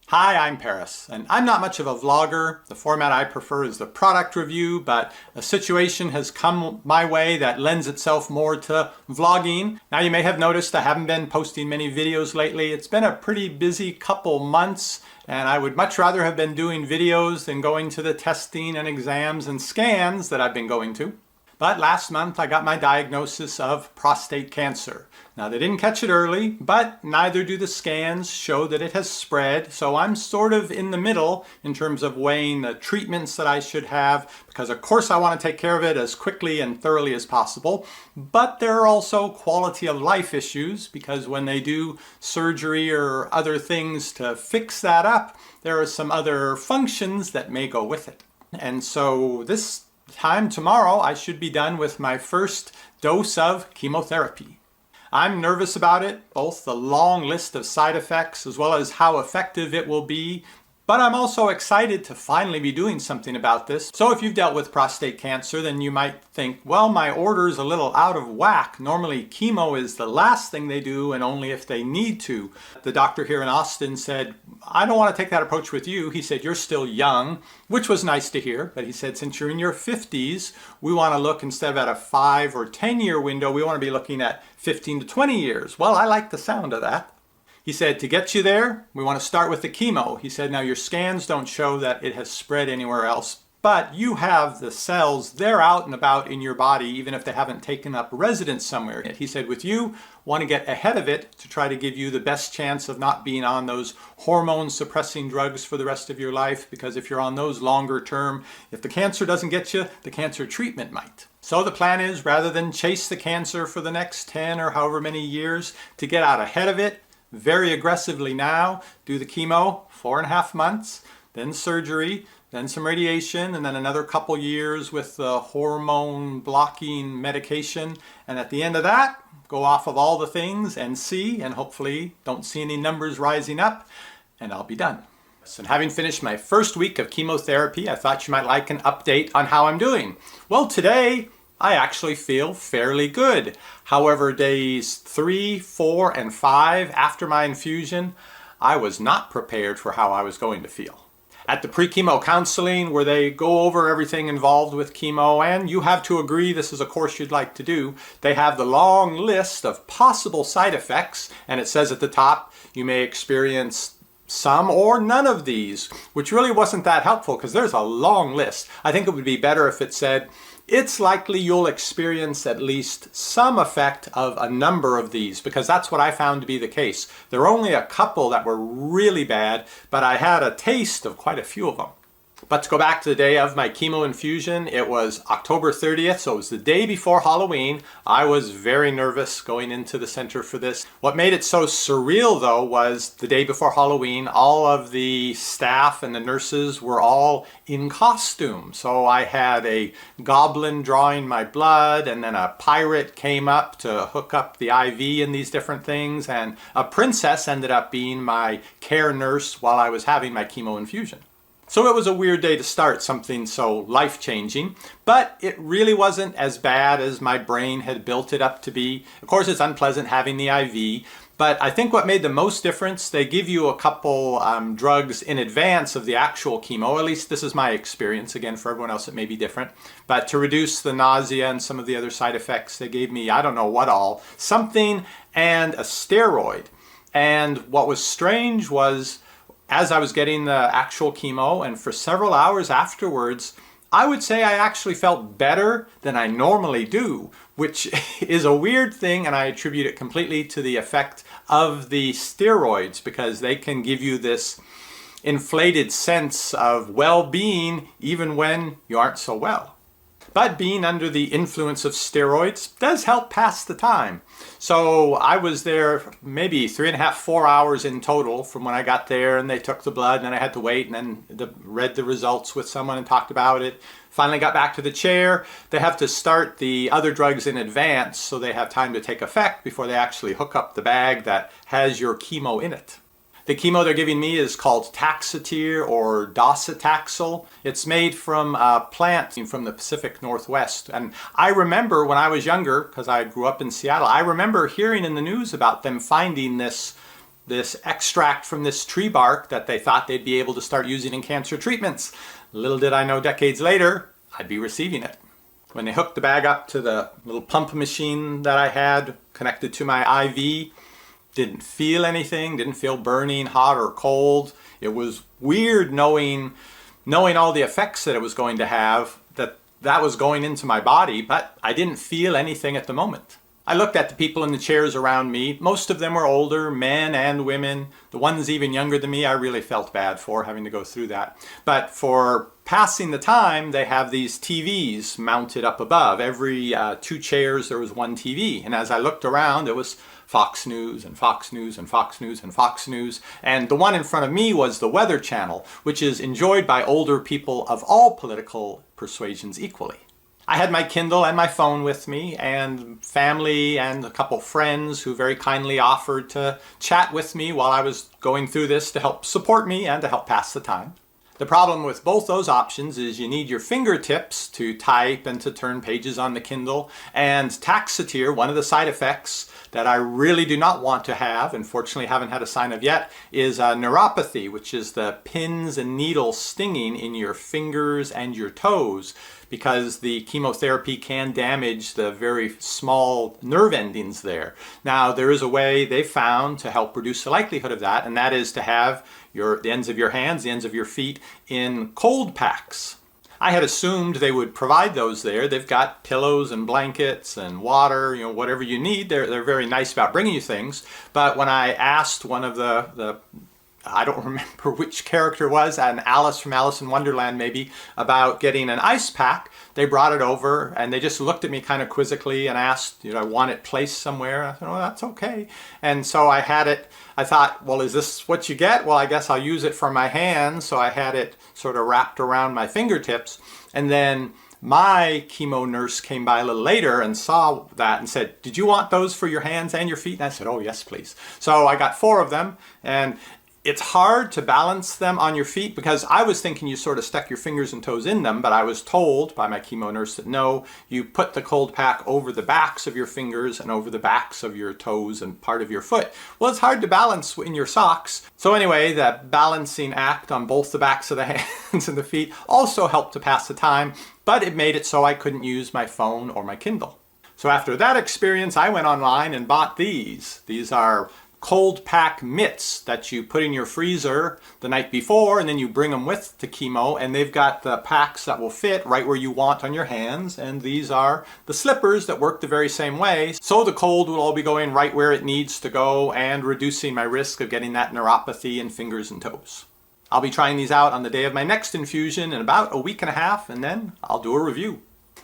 Hi, I'm Paris, and I'm not much of a vlogger. The format I prefer is the product review, but a situation has come my way that lends itself more to vlogging. Now, you may have noticed I haven't been posting many videos lately. It's been a pretty busy couple months, and I would much rather have been doing videos than going to the testing and exams and scans that I've been going to. But last month I got my diagnosis of prostate cancer. Now, they didn't catch it early, but neither do the scans show that it has spread. So I'm sort of in the middle in terms of weighing the treatments that I should have, because of course I want to take care of it as quickly and thoroughly as possible. But there are also quality of life issues, because when they do surgery or other things to fix that up, there are some other functions that may go with it. And so this time tomorrow I should be done with my first dose of chemotherapy. I'm nervous about it, both the long list of side effects as well as how effective it will be, but I'm also excited to finally be doing something about this. So if you've dealt with prostate cancer, then you might think, well, my order's a little out of whack. Normally chemo is the last thing they do and only if they need to. The doctor here in Austin said, I don't want to take that approach with you. He said, you're still young, which was nice to hear. But he said, since you're in your 50s, we want to look, instead of at a 5 or 10 year window, we want to be looking at 15 to 20 years. Well, I like the sound of that. He said, to get you there, we want to start with the chemo. He said, now your scans don't show that it has spread anywhere else, but you have the cells, they're out and about in your body, even if they haven't taken up residence somewhere. He said, with you, want to get ahead of it to try to give you the best chance of not being on those hormone suppressing drugs for the rest of your life, because if you're on those longer term, if the cancer doesn't get you, the cancer treatment might. So the plan is, rather than chase the cancer for the next 10 or however many years, to get out ahead of it, very aggressively now, do the chemo, 4.5 months, then surgery, then some radiation, and then another couple years with the hormone blocking medication. And at the end of that, go off of all the things and see, and hopefully don't see any numbers rising up, and I'll be done. And having finished my first week of chemotherapy, I thought you might like an update on how I'm doing. Well, today, I actually feel fairly good. However, days 3, 4, and 5 after my infusion, I was not prepared for how I was going to feel. At the pre-chemo counseling, where they go over everything involved with chemo, and you have to agree this is a course you'd like to do, they have the long list of possible side effects, and it says at the top, you may experience some or none of these, which really wasn't that helpful because there's a long list. I think it would be better if it said, it's likely you'll experience at least some effect of a number of these, because that's what I found to be the case. There were only a couple that were really bad, but I had a taste of quite a few of them. But to go back to the day of my chemo infusion, it was October 30th, so it was the day before Halloween. I was very nervous going into the center for this. What made it so surreal, though, was the day before Halloween, all of the staff and the nurses were all in costume. So I had a goblin drawing my blood, and then a pirate came up to hook up the IV in these different things, and a princess ended up being my care nurse while I was having my chemo infusion. So it was a weird day to start something so life-changing, but it really wasn't as bad as my brain had built it up to be. Of course, it's unpleasant having the IV, but I think what made the most difference, they give you a couple drugs in advance of the actual chemo. At least this is my experience. Again, for everyone else it may be different. But to reduce the nausea and some of the other side effects, they gave me, I don't know what all, something and a steroid. And what was strange was, as I was getting the actual chemo, and for several hours afterwards, I would say I actually felt better than I normally do, which is a weird thing, and I attribute it completely to the effect of the steroids, because they can give you this inflated sense of well-being even when you aren't so well. But being under the influence of steroids does help pass the time. So I was there maybe 3.5, 4 hours in total from when I got there, and they took the blood, and then I had to wait, and then read the results with someone and talked about it. Finally got back to the chair. They have to start the other drugs in advance so they have time to take effect before they actually hook up the bag that has your chemo in it. The chemo they're giving me is called Taxotere or docetaxel. It's made from a plant from the Pacific Northwest. And I remember when I was younger, because I grew up in Seattle, I remember hearing in the news about them finding this this extract from this tree bark that they thought they'd be able to start using in cancer treatments. Little did I know decades later, I'd be receiving it. When they hooked the bag up to the little pump machine that I had connected to my IV, didn't feel anything, didn't feel burning, hot or cold. It was weird knowing all the effects that it was going to have, that was going into my body, but I didn't feel anything at the moment. I looked at the people in the chairs around me. Most of them were older, men and women. The ones even younger than me, I really felt bad for having to go through that. But for passing the time, they have these TVs mounted up above. Every 2 chairs, there was one TV. And as I looked around, there was Fox News and Fox News and Fox News and Fox News. And the one in front of me was the Weather Channel, which is enjoyed by older people of all political persuasions equally. I had my Kindle and my phone with me, and family and a couple friends who very kindly offered to chat with me while I was going through this to help support me and to help pass the time. The problem with both those options is you need your fingertips to type and to turn pages on the Kindle. And Taxotere, one of the side effects that I really do not want to have, and fortunately haven't had a sign of yet, is neuropathy, which is the pins and needles stinging in your fingers and your toes, because the chemotherapy can damage the very small nerve endings there. Now, there is a way they found to help reduce the likelihood of that, and that is to have the ends of your hands, the ends of your feet in cold packs. I had assumed they would provide those there. They've got pillows and blankets and water, whatever you need. They're very nice about bringing you things. But when I asked one of the I don't remember which character it was, an Alice from Alice in Wonderland maybe, about getting an ice pack, they brought it over and they just looked at me kind of quizzically and asked, I want it placed somewhere. I said, oh, that's okay. And so I had it. I thought, well, is this what you get? Well, I guess I'll use it for my hands. So I had it sort of wrapped around my fingertips. And then my chemo nurse came by a little later and saw that and said, did you want those for your hands and your feet? And I said, oh, yes, please. So I got 4 of them. And it's hard to balance them on your feet because I was thinking you sort of stuck your fingers and toes in them, but I was told by my chemo nurse that no, you put the cold pack over the backs of your fingers and over the backs of your toes and part of your foot. Well, it's hard to balance in your socks. So anyway, the balancing act on both the backs of the hands and the feet also helped to pass the time, but it made it so I couldn't use my phone or my Kindle. So after that experience, I went online and bought these. These are cold pack mitts that you put in your freezer the night before, and then you bring them with to chemo, and they've got the packs that will fit right where you want on your hands, and these are the slippers that work the very same way, so the cold will all be going right where it needs to go and reducing my risk of getting that neuropathy in fingers and toes. I'll be trying these out on the day of my next infusion in about a week and a half, and then I'll do a review.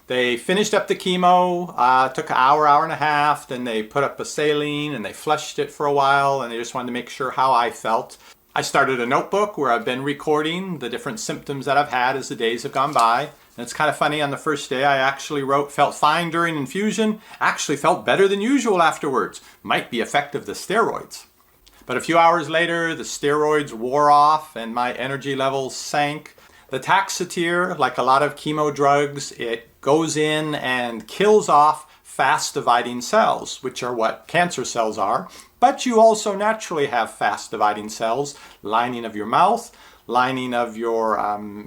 They finished up the chemo, took an hour and a half, then they put up a saline and they flushed it for a while, and they just wanted to make sure how I felt. I started a notebook where I've been recording the different symptoms that I've had as the days have gone by. And it's kind of funny, on the first day I actually wrote, felt fine during infusion, actually felt better than usual afterwards. Might be effect of the steroids. But a few hours later, the steroids wore off and my energy levels sank. The Taxotere, like a lot of chemo drugs, it goes in and kills off fast-dividing cells, which are what cancer cells are. But you also naturally have fast-dividing cells, lining of your mouth, lining of your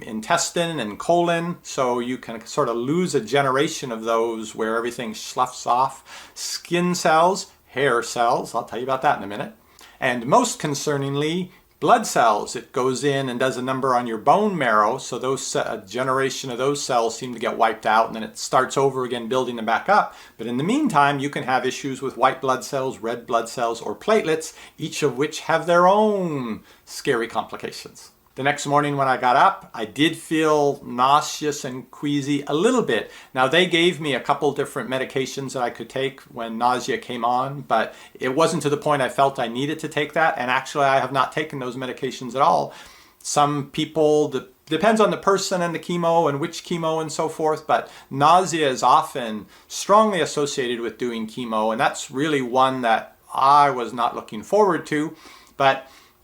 intestine and colon, so you can sort of lose a generation of those where everything sloughs off. Skin cells, hair cells, I'll tell you about that in a minute. And most concerningly, blood cells. It goes in and does a number on your bone marrow, so a generation of those cells seem to get wiped out, and then it starts over again building them back up. But in the meantime, you can have issues with white blood cells, red blood cells, or platelets, each of which have their own scary complications. The next morning when I got up, I did feel nauseous and queasy a little bit. Now, they gave me a couple different medications that I could take when nausea came on, but it wasn't to the point I felt I needed to take that, and actually I have not taken those medications at all. Some people, depends on the person and the chemo and which chemo and so forth, but nausea is often strongly associated with doing chemo, and that's really one that I was not looking forward to.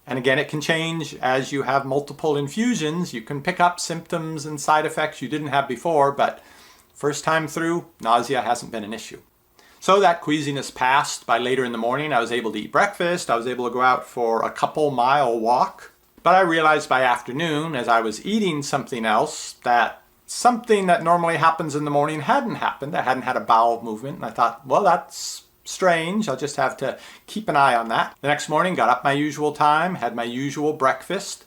And again, it can change as you have multiple infusions. You can pick up symptoms and side effects you didn't have before, but first time through, nausea hasn't been an issue. So that queasiness passed by later in the morning. I was able to eat breakfast. I was able to go out for a couple-mile walk. But I realized by afternoon, as I was eating something else, that something that normally happens in the morning hadn't happened. I hadn't had a bowel movement. And I thought, well, that's strange. I'll just have to keep an eye on that. The next morning, got up my usual time, had my usual breakfast,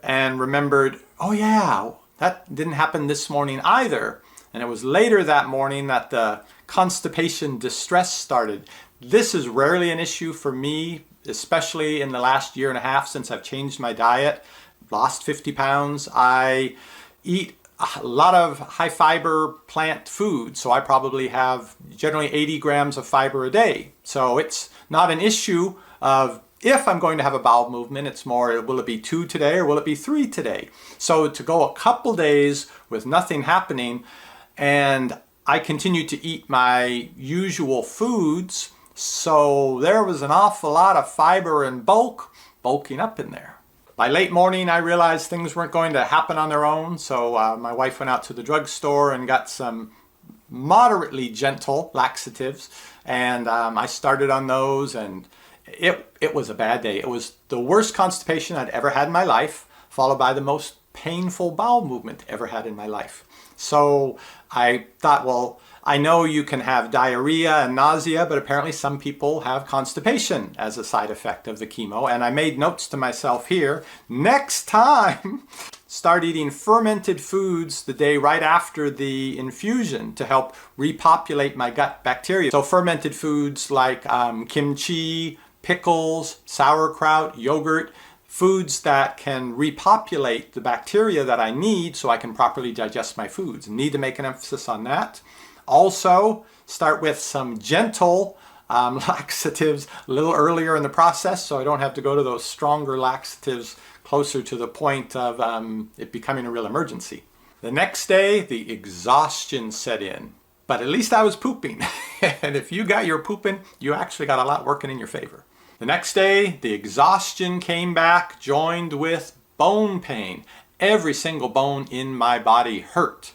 and remembered, oh yeah, that didn't happen this morning either. And it was later that morning that the constipation distress started. This is rarely an issue for me, especially in the last year and a half since I've changed my diet, lost 50 pounds. I eat a lot of high fiber plant food, so I probably have generally 80 grams of fiber a day. So it's not an issue of if I'm going to have a bowel movement, it's more, will it be 2 today or will it be 3 today? So to go a couple days with nothing happening, and I continued to eat my usual foods, so there was an awful lot of fiber and bulking up in there. By late morning, I realized things weren't going to happen on their own, so my wife went out to the drugstore and got some moderately gentle laxatives, and I started on those, and it was a bad day. It was the worst constipation I'd ever had in my life, followed by the most painful bowel movement ever had in my life. So I thought, well, I know you can have diarrhea and nausea, but apparently some people have constipation as a side effect of the chemo. And I made notes to myself here, next time, start eating fermented foods the day right after the infusion to help repopulate my gut bacteria. So fermented foods like kimchi, pickles, sauerkraut, yogurt, foods that can repopulate the bacteria that I need so I can properly digest my foods. Need to make an emphasis on that. Also, start with some gentle laxatives a little earlier in the process so I don't have to go to those stronger laxatives closer to the point of it becoming a real emergency. The next day, the exhaustion set in. But at least I was pooping. And if you got your pooping, you actually got a lot working in your favor. The next day, the exhaustion came back, joined with bone pain. Every single bone in my body hurt.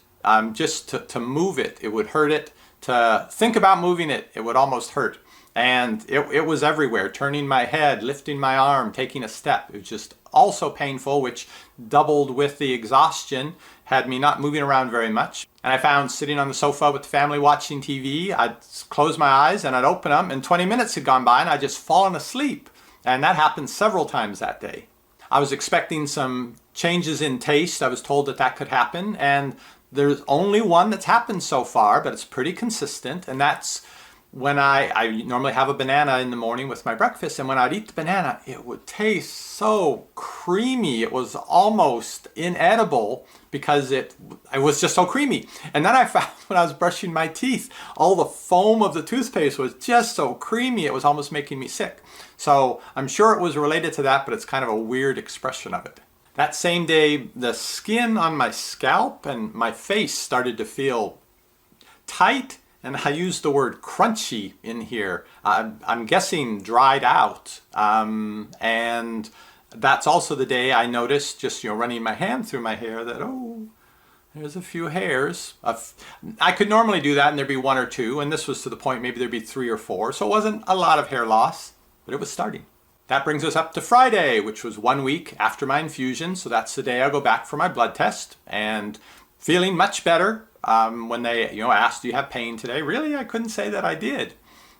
Just to move it, it would hurt it. To think about moving it, it would almost hurt. And it was everywhere, turning my head, lifting my arm, taking a step. It was just also painful, which doubled with the exhaustion, had me not moving around very much. And I found sitting on the sofa with the family watching TV, I'd close my eyes and I'd open them, and 20 minutes had gone by and I'd just fallen asleep. And that happened several times that day. I was expecting some changes in taste. I was told that that could happen, and there's only one that's happened so far, but it's pretty consistent, and that's when I normally have a banana in the morning with my breakfast, and when I'd eat the banana, it would taste so creamy. It was almost inedible because it was just so creamy. And then I found when I was brushing my teeth, all the foam of the toothpaste was just so creamy, it was almost making me sick. So I'm sure it was related to that, but it's kind of a weird expression of it. That same day, the skin on my scalp and my face started to feel tight, and I used the word crunchy in here. I'm guessing dried out. And that's also the day I noticed, just running my hand through my hair, that, oh, there's a few hairs. I could normally do that and there'd be 1 or 2, and this was to the point maybe there'd be 3 or 4. So it wasn't a lot of hair loss, but it was starting. That brings us up to Friday, which was 1 week after my infusion. So that's the day I go back for my blood test, and feeling much better. When they asked, do you have pain today? Really, I couldn't say that I did.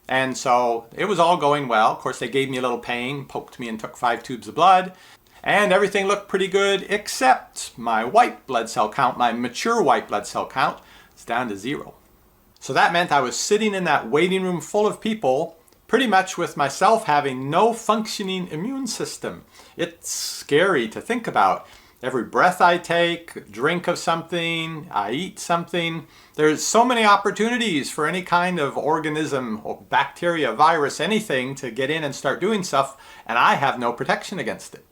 And so it was all going well. Of course, they gave me a little pain, poked me and took 5 tubes of blood, and everything looked pretty good except my white blood cell count, my mature white blood cell count, is down to 0. So that meant I was sitting in that waiting room full of people, pretty much with myself having no functioning immune system. It's scary to think about. Every breath I take, drink of something, I eat something, there's so many opportunities for any kind of organism or bacteria, virus, anything to get in and start doing stuff, and I have no protection against it.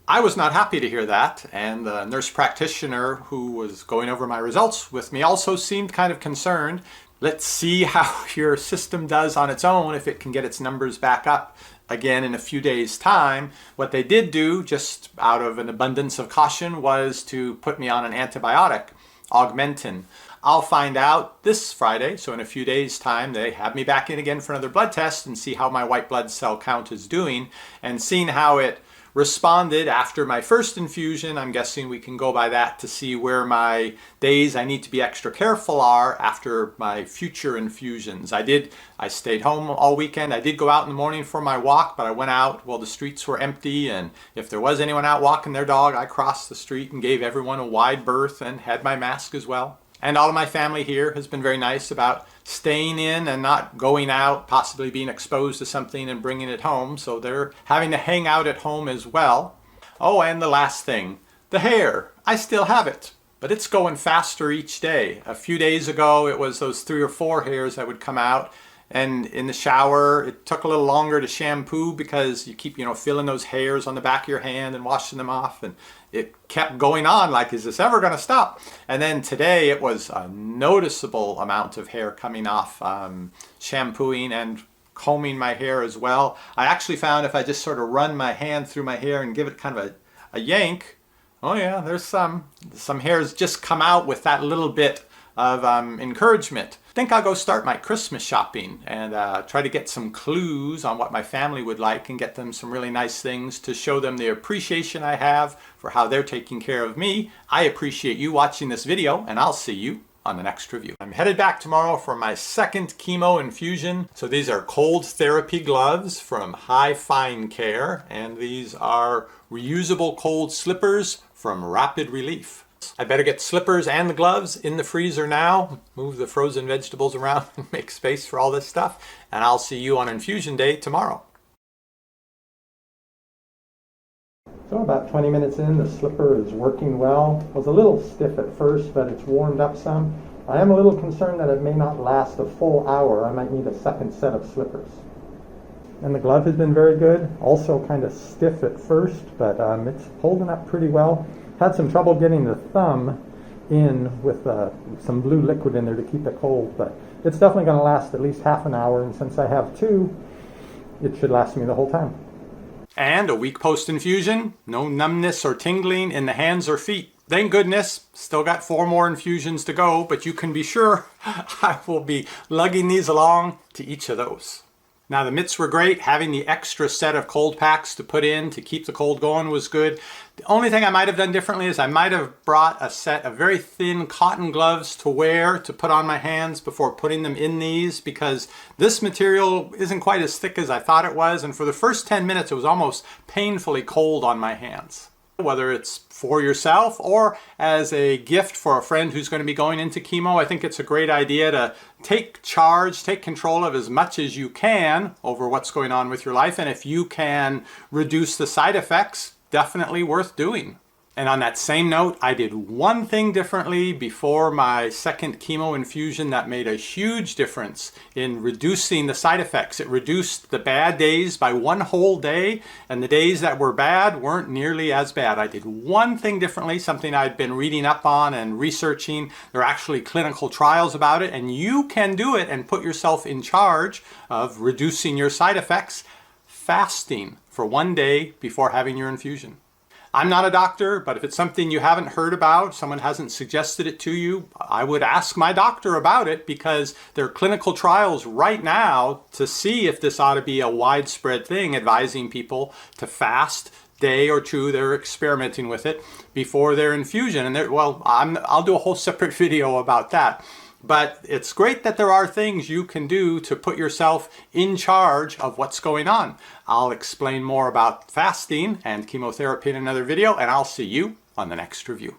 I was not happy to hear that, and the nurse practitioner who was going over my results with me also seemed kind of concerned. Let's see how your system does on its own, if it can get its numbers back up again in a few days' time. What they did do, just out of an abundance of caution, was to put me on an antibiotic. augmentin. I'll find out this Friday, so in a few days' time, they have me back in again for another blood test and see how my white blood cell count is doing. And seeing how it responded after my first infusion, I'm guessing we can go by that to see where my days I need to be extra careful are after my future infusions. I stayed home all weekend. I did go out in the morning for my walk, but I went out while the streets were empty, and if there was anyone out walking their dog, I crossed the street and gave everyone a wide berth and had my mask as well. And all of my family here has been very nice about staying in and not going out, possibly being exposed to something and bringing it home. So they're having to hang out at home as well. Oh, and the last thing, the hair. I still have it, but it's going faster each day. A few days ago, it was those 3 or 4 hairs that would come out. And in the shower, it took a little longer to shampoo because you keep, feeling those hairs on the back of your hand and washing them off. And it kept going on like, is this ever going to stop? And then today it was a noticeable amount of hair coming off, shampooing and combing my hair as well. I actually found if I just sort of run my hand through my hair and give it kind of a yank, oh yeah, there's some hairs just come out with that little bit of encouragement. I think I'll go start my Christmas shopping and try to get some clues on what my family would like and get them some really nice things to show them the appreciation I have for how they're taking care of me. I appreciate you watching this video, and I'll see you on the next review. I'm headed back tomorrow for my second chemo infusion. So these are cold therapy gloves from High Fine Care, and these are reusable cold slippers from Rapid Relief. I better get slippers and the gloves in the freezer now, move the frozen vegetables around and make space for all this stuff, and I'll see you on infusion day tomorrow. So about 20 minutes in, the slipper is working well. It was a little stiff at first, but it's warmed up some. I am a little concerned that it may not last a full hour. I might need a second set of slippers. And the glove has been very good. Also kind of stiff at first, but it's holding up pretty well. Had some trouble getting the thumb in with some blue liquid in there to keep it cold, but it's definitely going to last at least half an hour, and since I have 2, it should last me the whole time. And a week post-infusion, no numbness or tingling in the hands or feet. Thank goodness, still got 4 more infusions to go, but you can be sure I will be lugging these along to each of those. Now the mitts were great. Having the extra set of cold packs to put in to keep the cold going was good. The only thing I might have done differently is I might have brought a set of very thin cotton gloves to wear to put on my hands before putting them in these, because this material isn't quite as thick as I thought it was, and for the first 10 minutes it was almost painfully cold on my hands. Whether it's for yourself or as a gift for a friend who's going to be going into chemo, I think it's a great idea to take charge, take control of as much as you can over what's going on with your life. And if you can reduce the side effects, definitely worth doing. And on that same note, I did one thing differently before my second chemo infusion that made a huge difference in reducing the side effects. It reduced the bad days by 1 whole day, and the days that were bad weren't nearly as bad. I did one thing differently, something I'd been reading up on and researching. There are actually clinical trials about it, and you can do it and put yourself in charge of reducing your side effects. Fasting for 1 day before having your infusion. I'm not a doctor, but if it's something you haven't heard about, someone hasn't suggested it to you, I would ask my doctor about it, because there are clinical trials right now to see if this ought to be a widespread thing, advising people to fast day or 2. They're experimenting with it before their infusion. And I'll do a whole separate video about that. But it's great that there are things you can do to put yourself in charge of what's going on. I'll explain more about fasting and chemotherapy in another video, and I'll see you on the next review.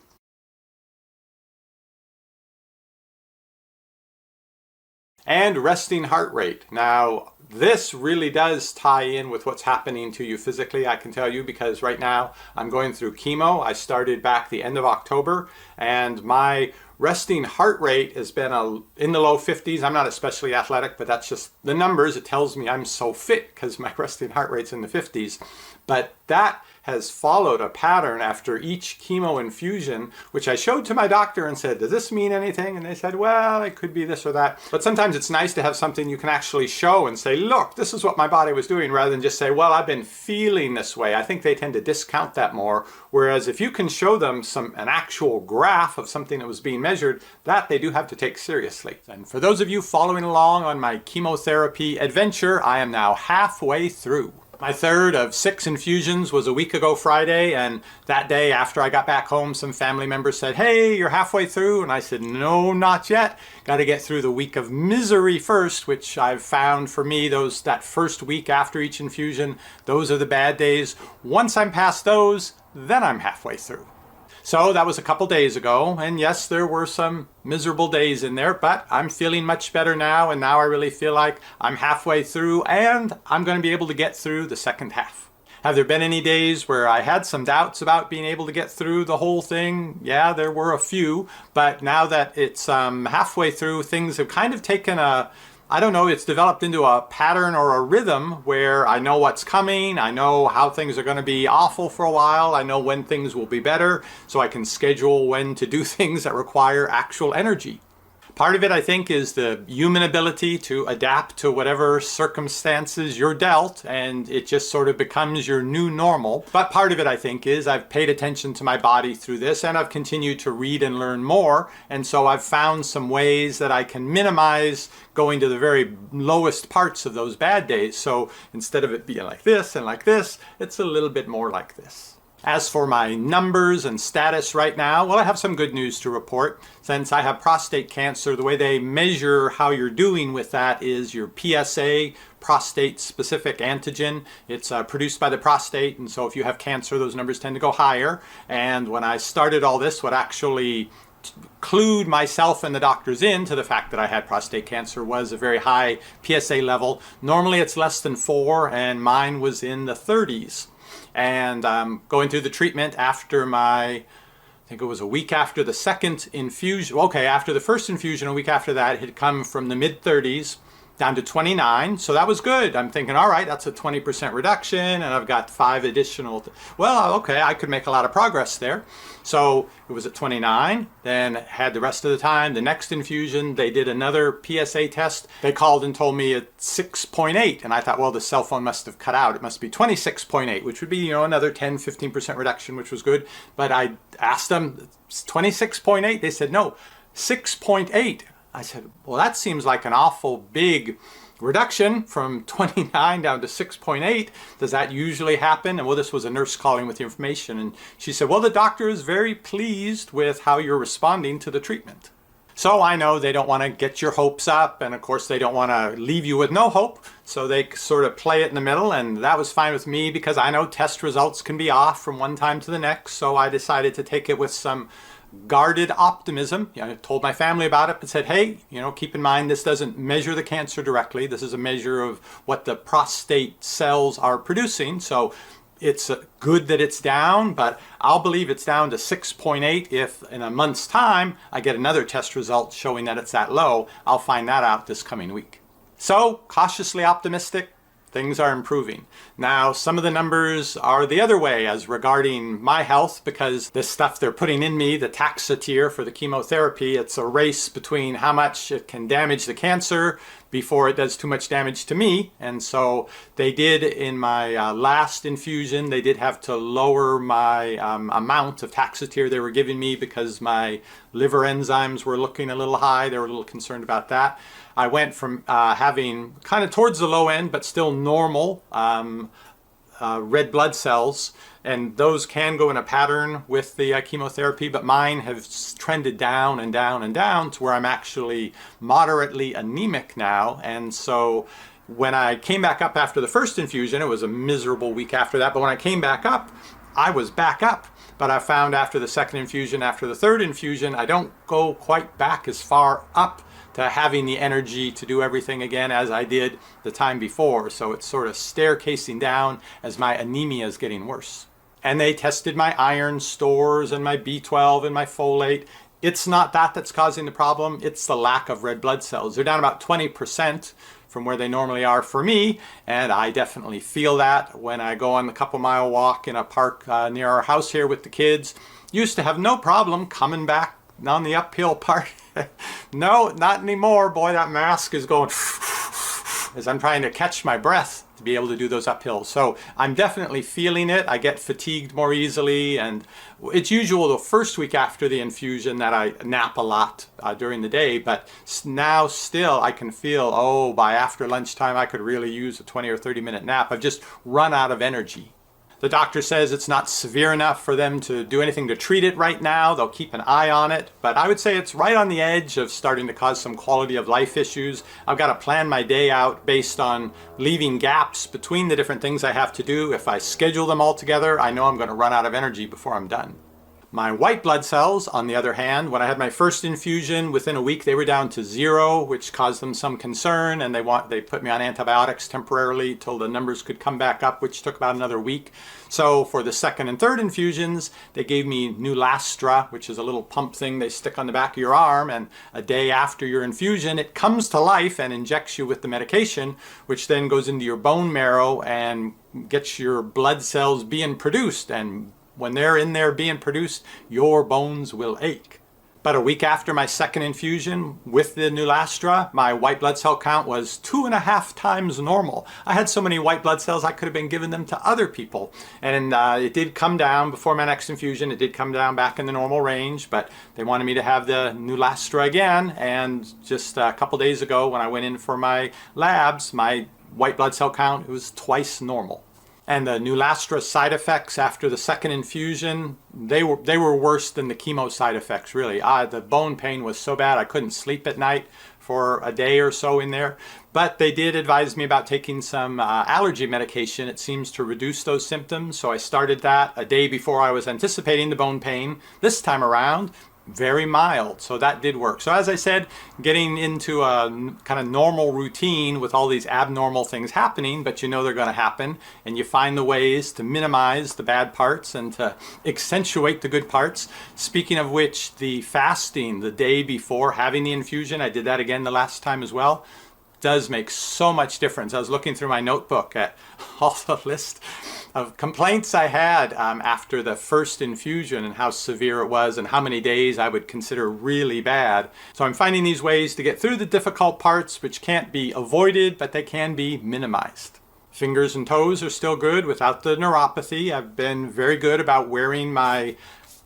And resting heart rate. Now, this really does tie in with what's happening to you physically, I can tell you, because right now I'm going through chemo. I started back the end of October, and my resting heart rate has been in the low 50s. I'm not especially athletic, but that's just the numbers. It tells me I'm so fit because my resting heart rate's in the 50s. But that has followed a pattern after each chemo infusion, which I showed to my doctor and said, does this mean anything? And they said, well, it could be this or that. But sometimes it's nice to have something you can actually show and say, look, this is what my body was doing, rather than just say, well, I've been feeling this way. I think they tend to discount that more. Whereas if you can show them an actual graph of something that was being measured, that they do have to take seriously. And for those of you following along on my chemotherapy adventure, I am now halfway through. My third of 6 infusions was a week ago Friday, and that day after I got back home, some family members said, hey, you're halfway through. And I said, no, not yet. Got to get through the week of misery first, which I've found for me, that first week after each infusion, those are the bad days. Once I'm past those, then I'm halfway through. So that was a couple days ago, and yes, there were some miserable days in there, but I'm feeling much better now, and now I really feel like I'm halfway through, and I'm going to be able to get through the second half. Have there been any days where I had some doubts about being able to get through the whole thing? Yeah, there were a few, but now that it's halfway through, things have kind of taken it's developed into a pattern or a rhythm where I know what's coming, I know how things are going to be awful for a while, I know when things will be better, so I can schedule when to do things that require actual energy. Part of it, I think, is the human ability to adapt to whatever circumstances you're dealt, and it just sort of becomes your new normal. But part of it, I think, is I've paid attention to my body through this, and I've continued to read and learn more, and so I've found some ways that I can minimize going to the very lowest parts of those bad days. So instead of it being like this and like this, it's a little bit more like this. As for my numbers and status right now, well, I have some good news to report. Since I have prostate cancer, the way they measure how you're doing with that is your PSA, prostate-specific antigen. It's produced by the prostate, and so if you have cancer, those numbers tend to go higher. And when I started all this, what actually clued myself and the doctors in to the fact that I had prostate cancer was a very high PSA level. Normally it's less than 4, and mine was in the 30s. And going through the treatment after I think it was a week after the second infusion. Okay, after the first infusion, a week after that, it had come from the mid-30s down to 29. So that was good. I'm thinking, all right, that's a 20% reduction, and I've got 5 additional. Well, okay, I could make a lot of progress there. So it was at 29, then had the rest of the time. The next infusion, they did another PSA test. They called and told me it's 6.8, and I thought, well, the cell phone must have cut out. It must be 26.8, which would be, another 10-15% reduction, which was good. But I asked them, 26.8? They said, no, 6.8. I said, well, that seems like an awful big reduction from 29 down to 6.8. Does that usually happen? And well, this was a nurse calling with the information. And she said, well, the doctor is very pleased with how you're responding to the treatment. So I know they don't want to get your hopes up. And of course, they don't want to leave you with no hope. So they sort of play it in the middle. And that was fine with me because I know test results can be off from one time to the next. So I decided to take it with some guarded optimism. I told my family about it, but said, hey, keep in mind this doesn't measure the cancer directly. This is a measure of what the prostate cells are producing. So it's good that it's down, but I'll believe it's down to 6.8 if in a month's time I get another test result showing that it's that low. I'll find that out this coming week. So cautiously optimistic. Things are improving. Now, some of the numbers are the other way as regarding my health, because the stuff they're putting in me, the Taxotere for the chemotherapy, it's a race between how much it can damage the cancer before it does too much damage to me. And so they did in my last infusion, they did have to lower my amount of Taxotere they were giving me because my liver enzymes were looking a little high. They were a little concerned about that. I went from having kind of towards the low end, but still normal red blood cells, and those can go in a pattern with the chemotherapy, but mine have trended down and down and down to where I'm actually moderately anemic now. And so when I came back up after the first infusion, it was a miserable week after that, but when I came back up, I was back up. But I found after the second infusion, after the third infusion, I don't go quite back as far up to having the energy to do everything again as I did the time before. So it's sort of staircasing down as my anemia is getting worse. And they tested my iron stores and my B12 and my folate. It's not that that's causing the problem. It's the lack of red blood cells. They're down about 20% from where they normally are for me, and I definitely feel that when I go on the couple-mile walk in a park near our house here with the kids. Used to have no problem coming back on the uphill part. No, not anymore. Boy, that mask is going as I'm trying to catch my breath to be able to do those uphills. So I'm definitely feeling it. I get fatigued more easily, and it's usual the first week after the infusion that I nap a lot during the day, but now still I can feel, oh, by after lunchtime I could really use a 20 or 30 minute nap. I've just run out of energy. The doctor says it's not severe enough for them to do anything to treat it right now. They'll keep an eye on it, but I would say it's right on the edge of starting to cause some quality of life issues. I've got to plan my day out based on leaving gaps between the different things I have to do. If I schedule them all together, I know I'm going to run out of energy before I'm done. My white blood cells, on the other hand, when I had my first infusion, within a week they were down to 0, which caused them some concern, and they put me on antibiotics temporarily till the numbers could come back up, which took about another week. So for the second and third infusions, they gave me Neulasta, which is a little pump thing they stick on the back of your arm, and a day after your infusion, it comes to life and injects you with the medication, which then goes into your bone marrow and gets your blood cells being produced, and when they're in there being produced, your bones will ache. But a week after my second infusion with the Neulasta, my white blood cell count was 2.5 times normal. I had so many white blood cells I could have been giving them to other people. And it did come down before my next infusion. It did come down back in the normal range, but they wanted me to have the Neulasta again. And just a couple days ago when I went in for my labs, my white blood cell count was twice normal. And the Neulasta side effects after the second infusion, they were worse than the chemo side effects, really. The bone pain was so bad I couldn't sleep at night for a day or so in there. But they did advise me about taking some allergy medication. It seems to reduce those symptoms. So I started that a day before I was anticipating the bone pain. This time around, very mild, so that did work. So as I said, getting into a kind of normal routine with all these abnormal things happening, but you know they're going to happen, and you find the ways to minimize the bad parts and to accentuate the good parts. Speaking of which, the fasting the day before having the infusion, I did that again the last time as well, does make so much difference. I was looking through my notebook at all the list of complaints I had after the first infusion and how severe it was and how many days I would consider really bad. So I'm finding these ways to get through the difficult parts, which can't be avoided, but they can be minimized. Fingers and toes are still good without the neuropathy. I've been very good about wearing my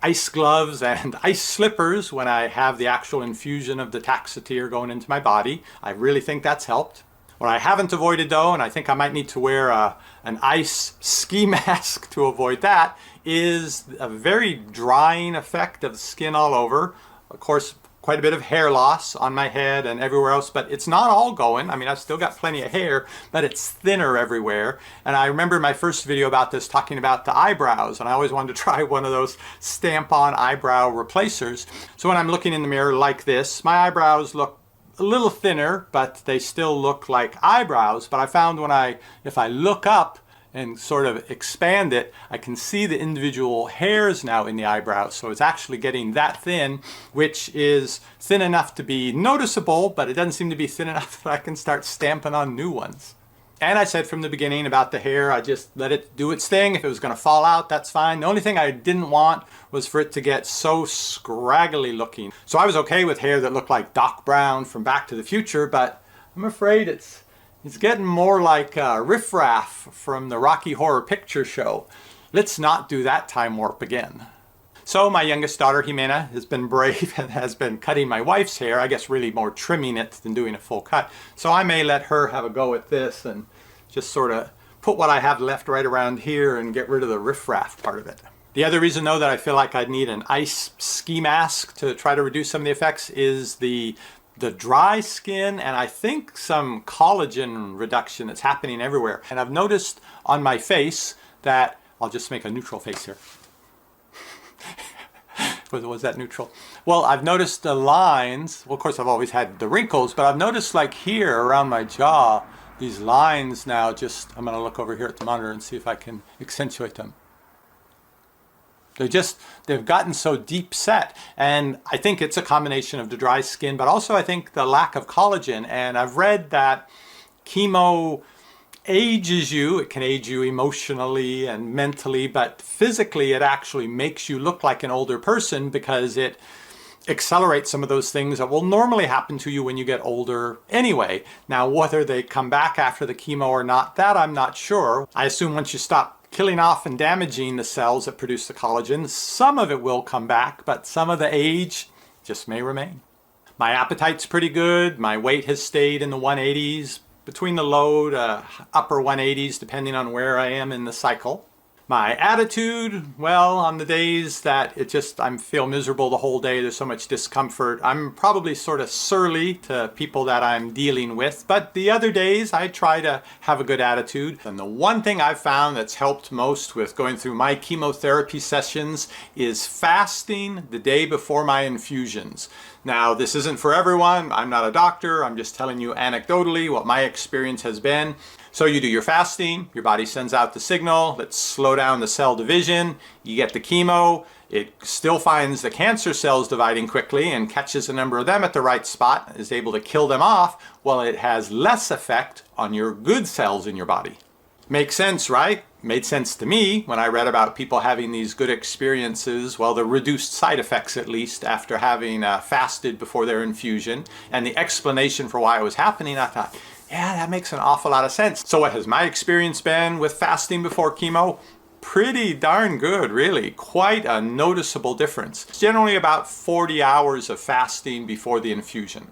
ice gloves and ice slippers when I have the actual infusion of the Taxotere going into my body. I really think that's helped. What I haven't avoided though, and I think I might need to wear an ice ski mask to avoid that, is a very drying effect of the skin all over. Of course, quite a bit of hair loss on my head and everywhere else, but it's not all going. I mean, I've still got plenty of hair, but it's thinner everywhere. And I remember my first video about this talking about the eyebrows, and I always wanted to try one of those stamp-on eyebrow replacers. So when I'm looking in the mirror like this, my eyebrows look a little thinner, but they still look like eyebrows. But I found if I look up and sort of expand it, I can see the individual hairs now in the eyebrows. So it's actually getting that thin, which is thin enough to be noticeable, but it doesn't seem to be thin enough that I can start stamping on new ones. And I said from the beginning about the hair, I just let it do its thing. If it was going to fall out, that's fine. The only thing I didn't want was for it to get so scraggly looking. So I was okay with hair that looked like Doc Brown from Back to the Future, but I'm afraid it's getting more like Riff Raff from the Rocky Horror Picture Show. Let's not do that time warp again. So my youngest daughter, Jimena, has been brave and has been cutting my wife's hair. I guess really more trimming it than doing a full cut. So I may let her have a go at this and just sort of put what I have left right around here and get rid of the Riff Raff part of it. The other reason though that I feel like I'd need an ice ski mask to try to reduce some of the effects is the dry skin, and I think some collagen reduction that's happening everywhere. And I've noticed on my face that, I'll just make a neutral face here. Was that neutral? Well, I've noticed the lines. Well, of course, I've always had the wrinkles, but I've noticed like here around my jaw, these lines now I'm going to look over here at the monitor and see if I can accentuate them. They've gotten so deep set, and I think it's a combination of the dry skin, but also I think the lack of collagen. And I've read that Chemo ages you. It can age you emotionally and mentally, but physically it actually makes you look like an older person because it accelerates some of those things that will normally happen to you when you get older anyway. Now, whether they come back after the chemo or not, that I'm not sure. I assume once you stop killing off and damaging the cells that produce the collagen, some of it will come back, but some of the age just may remain. My appetite's pretty good. My weight has stayed in the 180s, between the low to upper 180s, depending on where I am in the cycle. My attitude, well, on the days that I feel miserable the whole day, there's so much discomfort, I'm probably sort of surly to people that I'm dealing with, but the other days I try to have a good attitude. And the one thing I've found that's helped most with going through my chemotherapy sessions is fasting the day before my infusions. Now, this isn't for everyone. I'm not a doctor. I'm just telling you anecdotally what my experience has been. So you do your fasting, your body sends out the signal, let's slow down the cell division, you get the chemo, it still finds the cancer cells dividing quickly and catches a number of them at the right spot, is able to kill them off, while it has less effect on your good cells in your body. Makes sense, right? Made sense to me when I read about people having these good experiences, well, the reduced side effects at least, after having fasted before their infusion. And the explanation for why it was happening, I thought, yeah, that makes an awful lot of sense. So what has my experience been with fasting before chemo? Pretty darn good, really. Quite a noticeable difference. It's generally about 40 hours of fasting before the infusion.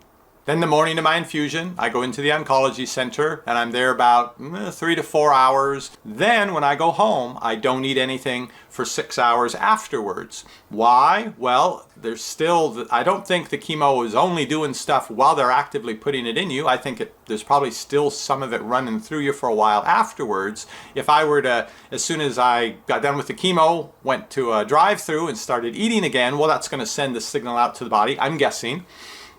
Then the morning of my infusion, I go into the oncology center and I'm there about 3 to 4 hours. Then when I go home, I don't eat anything for 6 hours afterwards. Why? Well, I don't think the chemo is only doing stuff while they're actively putting it in you. I think there's probably still some of it running through you for a while afterwards. If I were to, as soon as I got done with the chemo, went to a drive-through and started eating again, well, that's going to send the signal out to the body, I'm guessing,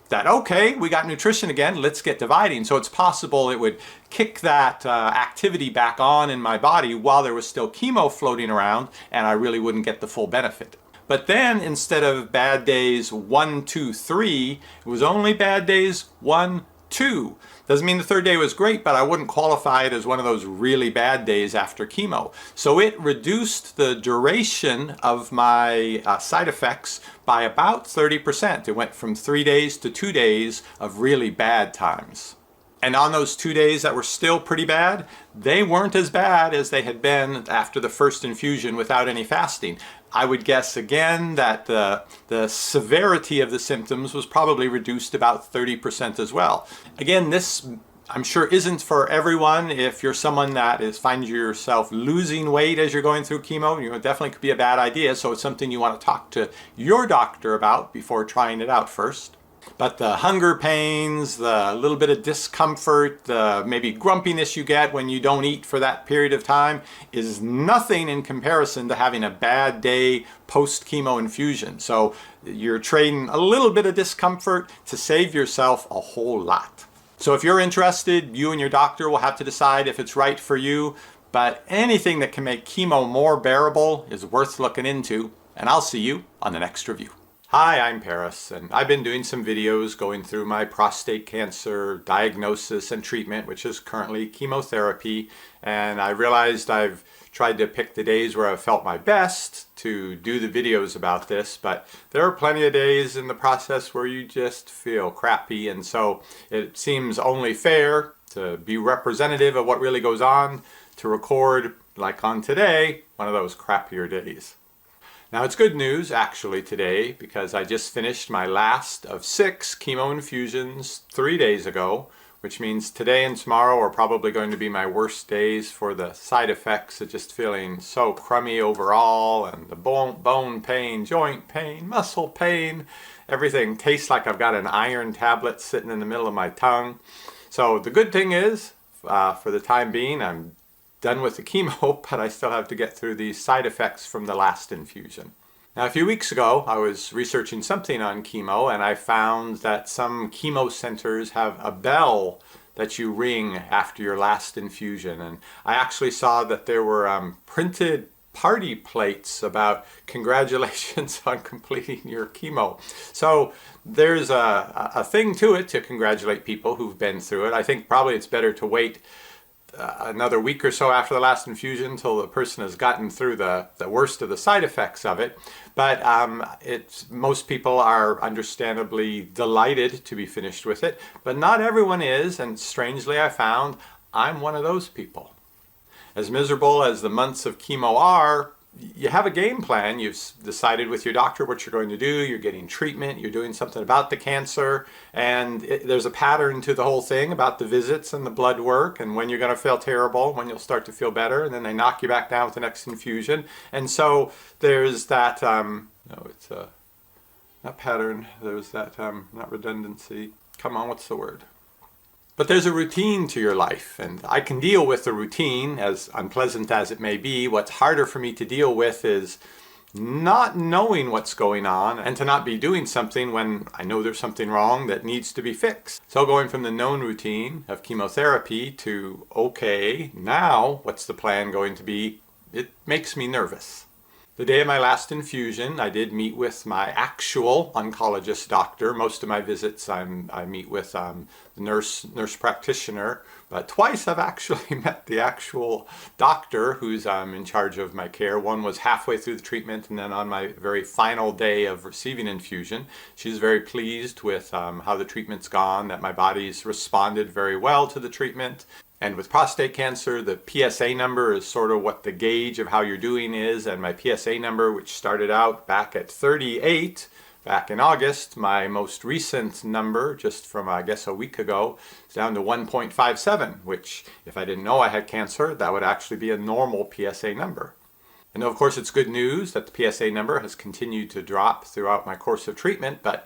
that, okay, we got nutrition again, let's get dividing. So it's possible it would kick that activity back on in my body while there was still chemo floating around, and I really wouldn't get the full benefit. But then instead of bad days 1, 2, 3, it was only bad days 1, 2. Doesn't mean the third day was great, but I wouldn't qualify it as one of those really bad days after chemo. So it reduced the duration of my side effects by about 30%. It went from 3 days to 2 days of really bad times. And on those 2 days that were still pretty bad, they weren't as bad as they had been after the first infusion without any fasting. I would guess again that the severity of the symptoms was probably reduced about 30% as well. Again, this I'm sure isn't for everyone. If you're someone that finds yourself losing weight as you're going through chemo, it definitely could be a bad idea. So it's something you want to talk to your doctor about before trying it out first. But the hunger pains, the little bit of discomfort, the maybe grumpiness you get when you don't eat for that period of time is nothing in comparison to having a bad day post-chemo infusion. So you're trading a little bit of discomfort to save yourself a whole lot. So if you're interested, you and your doctor will have to decide if it's right for you. But anything that can make chemo more bearable is worth looking into. And I'll see you on the next review. Hi, I'm Paris, and I've been doing some videos going through my prostate cancer diagnosis and treatment, which is currently chemotherapy. And I realized I've tried to pick the days where I've felt my best to do the videos about this, but there are plenty of days in the process where you just feel crappy, and so it seems only fair to be representative of what really goes on to record, like on today, one of those crappier days. Now it's good news actually today, because I just finished my last of 6 chemo infusions 3 days ago, which means today and tomorrow are probably going to be my worst days for the side effects of just feeling so crummy overall, and the bone pain, joint pain, muscle pain, everything tastes like I've got an iron tablet sitting in the middle of my tongue. So the good thing is, for the time being, I'm done with the chemo, but I still have to get through the side effects from the last infusion. Now, a few weeks ago, I was researching something on chemo, and I found that some chemo centers have a bell that you ring after your last infusion. And I actually saw that there were printed party plates about congratulations on completing your chemo. So there's a thing to it to congratulate people who've been through it. I think probably it's better to wait another week or so after the last infusion until the person has gotten through the worst of the side effects of it. But most people are understandably delighted to be finished with it, but not everyone is, and strangely I found I'm one of those people. As miserable as the months of chemo are, you have a game plan. You've decided with your doctor what you're going to do. You're getting treatment. You're doing something about the cancer. And there's a pattern to the whole thing about the visits and the blood work and when you're going to feel terrible, when you'll start to feel better, and then they knock you back down with the next infusion. And so there's that, not pattern, there's that, not redundancy. Come on, what's the word? But there's a routine to your life, and I can deal with the routine, as unpleasant as it may be. What's harder for me to deal with is not knowing what's going on and to not be doing something when I know there's something wrong that needs to be fixed. So going from the known routine of chemotherapy to, okay, now what's the plan going to be? It makes me nervous. The day of my last infusion, I did meet with my actual oncologist doctor. Most of my visits I meet with the nurse practitioner, but twice I've actually met the actual doctor who's in charge of my care. One was halfway through the treatment, and then on my very final day of receiving infusion. She's very pleased with how the treatment's gone, that my body's responded very well to the treatment. And with prostate cancer, the PSA number is sort of what the gauge of how you're doing is. And my PSA number, which started out back at 38 back in August, my most recent number, just from I guess a week ago, is down to 1.57, which if I didn't know I had cancer, that would actually be a normal PSA number. And of course it's good news that the PSA number has continued to drop throughout my course of treatment, but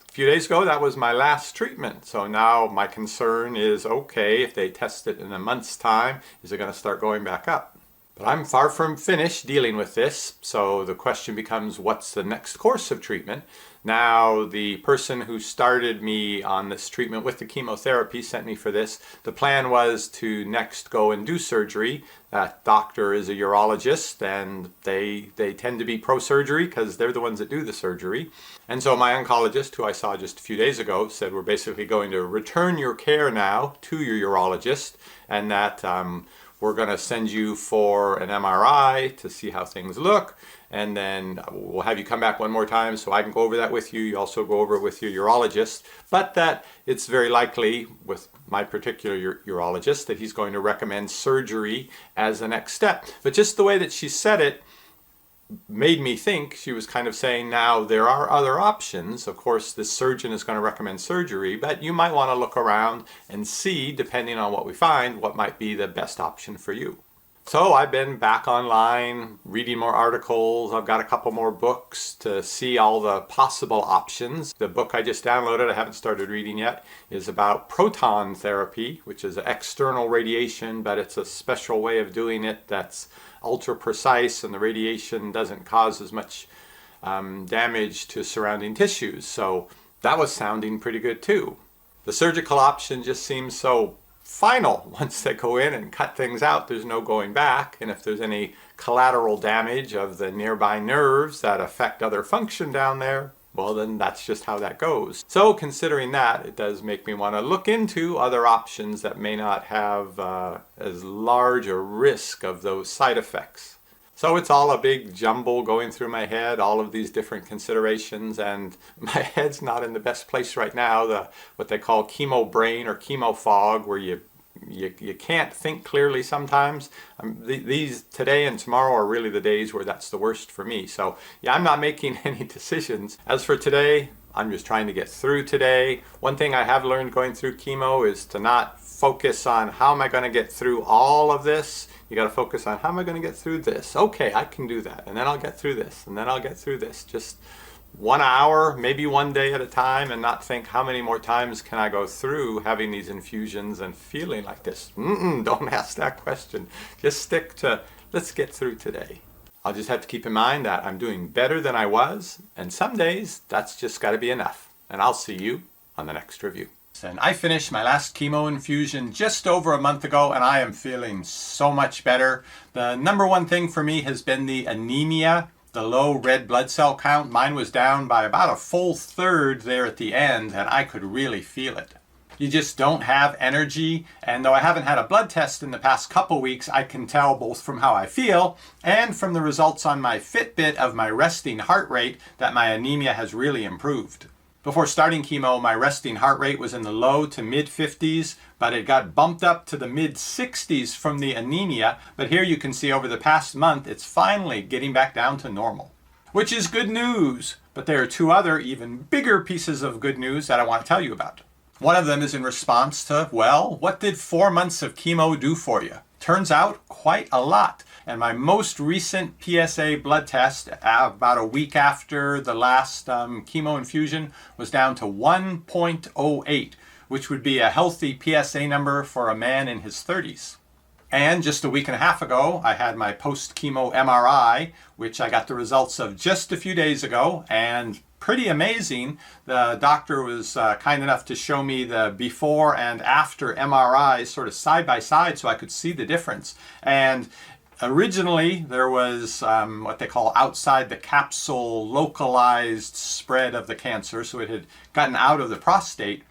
a few days ago, that was my last treatment. So now my concern is, okay, if they test it in a month's time, is it going to start going back up? But I'm far from finished dealing with this. So the question becomes, what's the next course of treatment? Now, the person who started me on this treatment with the chemotherapy sent me for this. The plan was to next go and do surgery. That doctor is a urologist, and they tend to be pro-surgery because they're the ones that do the surgery. And so my oncologist, who I saw just a few days ago, said we're basically going to return your care now to your urologist, and that we're going to send you for an MRI to see how things look, and then we'll have you come back one more time so I can go over that with you. You also go over it with your urologist, but that it's very likely with my particular urologist that he's going to recommend surgery as the next step. But just the way that she said it made me think she was kind of saying, now there are other options. Of course, this surgeon is going to recommend surgery, but you might want to look around and see, depending on what we find, what might be the best option for you. So I've been back online, reading more articles. I've got a couple more books to see all the possible options. The book I just downloaded, I haven't started reading yet, is about proton therapy, which is external radiation, but it's a special way of doing it that's ultra precise, and the radiation doesn't cause as much damage to surrounding tissues. So that was sounding pretty good too. The surgical option just seems so final. Once they go in and cut things out, there's no going back. And if there's any collateral damage of the nearby nerves that affect other function down there, well, then that's just how that goes. So considering that, it does make me want to look into other options that may not have as large a risk of those side effects. So it's all a big jumble going through my head, all of these different considerations, and my head's not in the best place right now, what they call chemo brain or chemo fog, where you can't think clearly sometimes. These today and tomorrow are really the days where that's the worst for me. So yeah, I'm not making any decisions. As for today, I'm just trying to get through today. One thing I have learned going through chemo is to not focus on how am I going to get through all of this. You got to focus on how am I going to get through this. Okay, I can do that, and then I'll get through this, and then I'll get through this. Just 1 hour, maybe one day at a time, and not think how many more times can I go through having these infusions and feeling like this. Don't ask that question. Just stick to, let's get through today. I'll just have to keep in mind that I'm doing better than I was, and some days that's just got to be enough. And I'll see you on the next review. And I finished my last chemo infusion just over a month ago, and I am feeling so much better. The number one thing for me has been the anemia, the low red blood cell count. Mine was down by about a full third there at the end, and I could really feel it. You just don't have energy, and though I haven't had a blood test in the past couple weeks, I can tell both from how I feel and from the results on my Fitbit of my resting heart rate that my anemia has really improved. Before starting chemo, my resting heart rate was in the low to mid 50s, but it got bumped up to the mid 60s from the anemia. But here you can see over the past month, it's finally getting back down to normal, which is good news. But there are two other even bigger pieces of good news that I want to tell you about. One of them is in response to, well, what did 4 months of chemo do for you? Turns out quite a lot. And my most recent PSA blood test, about a week after the last chemo infusion, was down to 1.08, which would be a healthy PSA number for a man in his 30s. And just a week and a half ago, I had my post-chemo MRI, which I got the results of just a few days ago, and pretty amazing. The doctor was kind enough to show me the before and after MRIs sort of side by side so I could see the difference. And originally, there was what they call outside the capsule localized spread of the cancer, so it had gotten out of the prostate.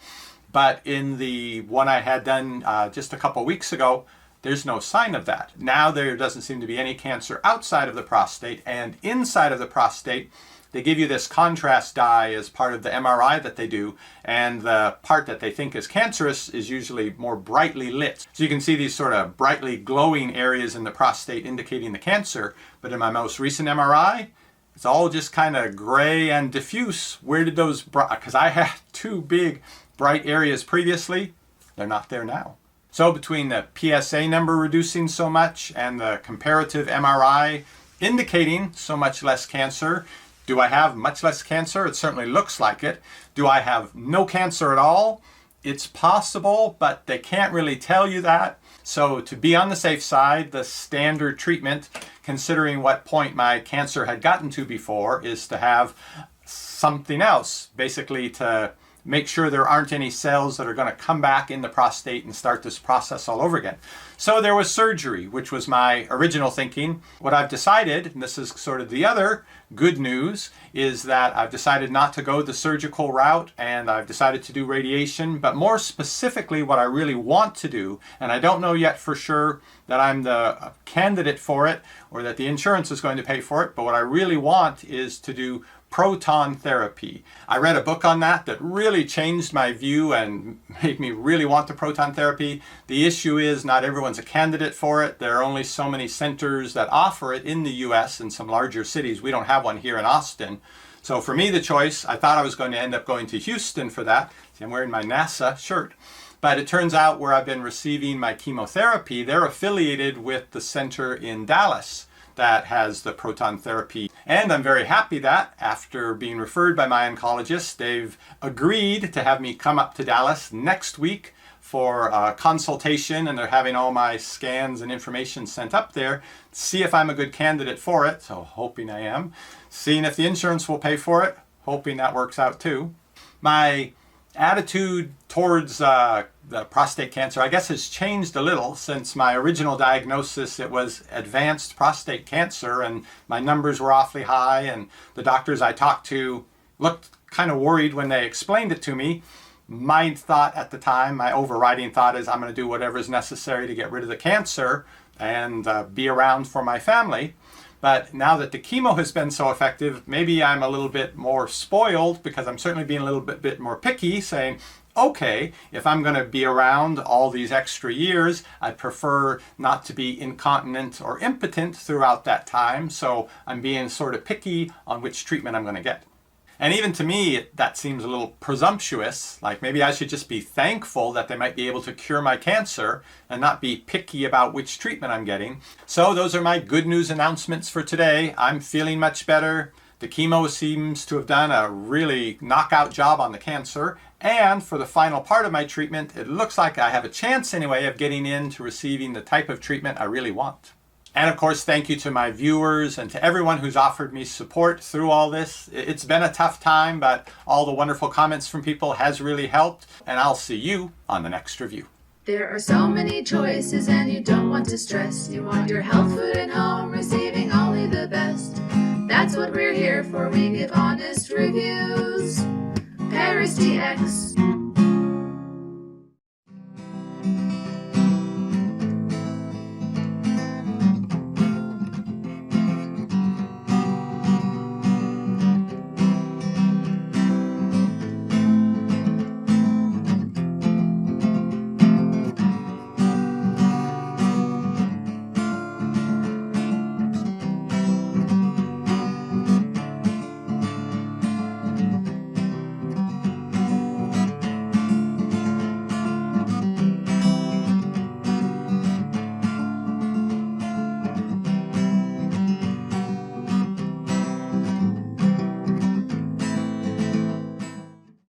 But in the one I had done just a couple weeks ago, there's no sign of that. Now there doesn't seem to be any cancer outside of the prostate, and inside of the prostate, they give you this contrast dye as part of the MRI that they do, and the part that they think is cancerous is usually more brightly lit. So you can see these sort of brightly glowing areas in the prostate indicating the cancer, but in my most recent MRI, it's all just kind of gray and diffuse. Where did those, because I had two big bright areas previously, they're not there now. So between the PSA number reducing so much and the comparative MRI indicating so much less cancer, do I have much less cancer? It certainly looks like it. Do I have no cancer at all? It's possible, but they can't really tell you that. So to be on the safe side, the standard treatment, considering what point my cancer had gotten to before, is to have something else, basically to make sure there aren't any cells that are going to come back in the prostate and start this process all over again. So there was surgery, which was my original thinking. What I've decided, and this is sort of the other good news, is that I've decided not to go the surgical route, and I've decided to do radiation, but more specifically what I really want to do, and I don't know yet for sure that I'm the candidate for it or that the insurance is going to pay for it, but what I really want is to do proton therapy. I read a book on that really changed my view and made me really want the proton therapy. The issue is not everyone's a candidate for it. There are only so many centers that offer it in the US in some larger cities. We don't have one here in Austin. So for me, the choice, I thought I was going to end up going to Houston for that. See, I'm wearing my NASA shirt. But it turns out where I've been receiving my chemotherapy, they're affiliated with the center in Dallas that has the proton therapy. And I'm very happy that after being referred by my oncologist, they've agreed to have me come up to Dallas next week for a consultation, and they're having all my scans and information sent up there, see if I'm a good candidate for it, so hoping I am. Seeing if the insurance will pay for it, hoping that works out too. My attitude towards the prostate cancer, I guess, has changed a little since my original diagnosis. It was advanced prostate cancer, and my numbers were awfully high, and the doctors I talked to looked kind of worried when they explained it to me. My thought at the time, my overriding thought is I'm going to do whatever is necessary to get rid of the cancer and be around for my family. But now that the chemo has been so effective, maybe I'm a little bit more spoiled because I'm certainly being a little bit more picky, saying, okay, if I'm going to be around all these extra years, I'd prefer not to be incontinent or impotent throughout that time. So I'm being sort of picky on which treatment I'm going to get. And even to me, that seems a little presumptuous. Like maybe I should just be thankful that they might be able to cure my cancer and not be picky about which treatment I'm getting. So those are my good news announcements for today. I'm feeling much better. The chemo seems to have done a really knockout job on the cancer. And for the final part of my treatment, it looks like I have a chance anyway of getting into receiving the type of treatment I really want. And of course, thank you to my viewers and to everyone who's offered me support through all this. It's been a tough time, but all the wonderful comments from people has really helped. And I'll see you on the next review. There are so many choices and you don't want to stress. You want your health food at home, receiving only the best. That's what we're here for. We give honest reviews. parristx.